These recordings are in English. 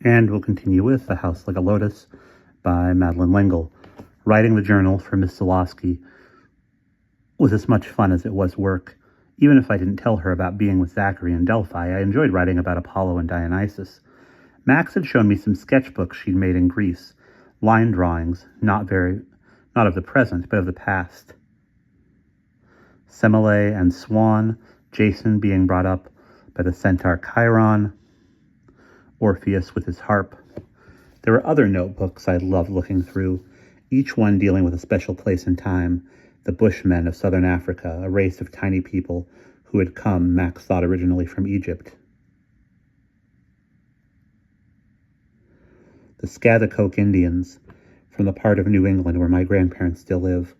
And we'll continue with The House Like a Lotus by Madeleine L'Engle. Writing the journal for Miss Zalosky was as much fun as it was work. Even if I didn't tell her about being with Zachary in Delphi, I enjoyed writing about Apollo and Dionysus. Max had shown me some sketchbooks she'd made in Greece, line drawings, not of the present, but of the past. Semele and Swan, Jason being brought up by the centaur Chiron, Orpheus with his harp. There were other notebooks I loved looking through, each one dealing with a special place in time, the Bushmen of southern Africa, a race of tiny people who had come, Max thought, originally from Egypt. The Scaghtikoke Indians, from the part of New England where my grandparents still live,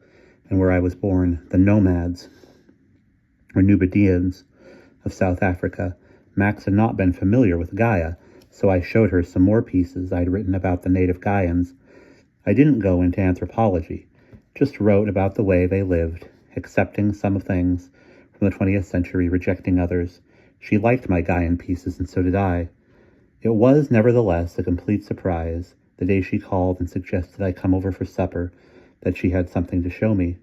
and where I was born, the Nomads, or Nubidians of South Africa. Max had not been familiar with Gaia, so I showed her some more pieces I'd written about the native Gaians. I didn't go into anthropology, just wrote about the way they lived, accepting some things from the 20th century, rejecting others. She liked my Gaian pieces, and so did I. It was, nevertheless, a complete surprise, the day she called and suggested I come over for supper, that she had something to show me.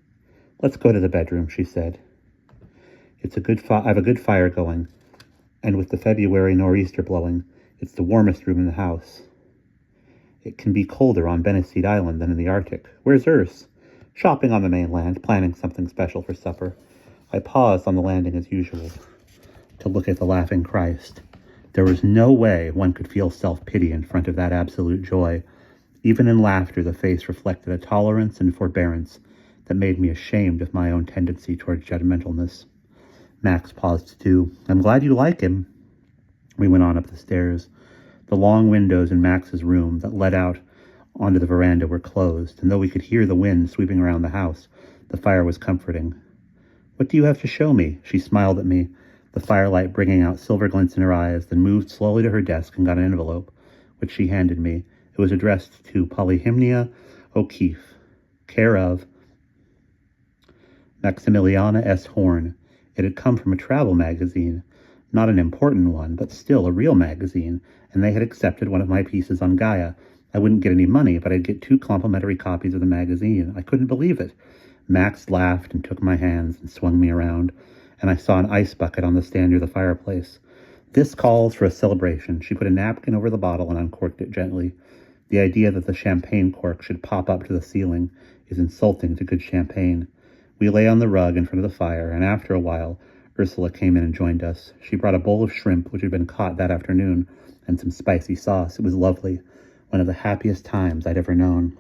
"Let's go to the bedroom," she said. I have a good fire going, and with the February nor'easter blowing, it's the warmest room in the house. It can be colder on Beniceid Island than in the Arctic. Where's Urs? Shopping on the mainland, planning something special for supper. I paused on the landing as usual to look at the laughing Christ. There was no way one could feel self-pity in front of that absolute joy. Even in laughter, the face reflected a tolerance and forbearance that made me ashamed of my own tendency toward judgmentalness. Max paused too. "I'm glad you like him." We went on up the stairs. The long windows in Max's room that led out onto the veranda were closed, and though we could hear the wind sweeping around the house, the fire was comforting. "What do you have to show me?" She smiled at me, the firelight bringing out silver glints in her eyes, then moved slowly to her desk and got an envelope, which she handed me. It was addressed to Polyhymnia O'Keefe, care of Maximiliana S. Horn. It had come from a travel magazine, not an important one, but still a real magazine, and they had accepted one of my pieces on Gaia. I wouldn't get any money, but I'd get 2 complimentary copies of the magazine. I couldn't believe it. Max laughed and took my hands and swung me around, and I saw an ice bucket on the stand near the fireplace. "This calls for a celebration." She put a napkin over the bottle and uncorked it gently. The idea that the champagne cork should pop up to the ceiling is insulting to good champagne. We lay on the rug in front of the fire, and after a while, Ursula came in and joined us. She brought a bowl of shrimp, which had been caught that afternoon, and some spicy sauce. It was lovely, one of the happiest times I'd ever known.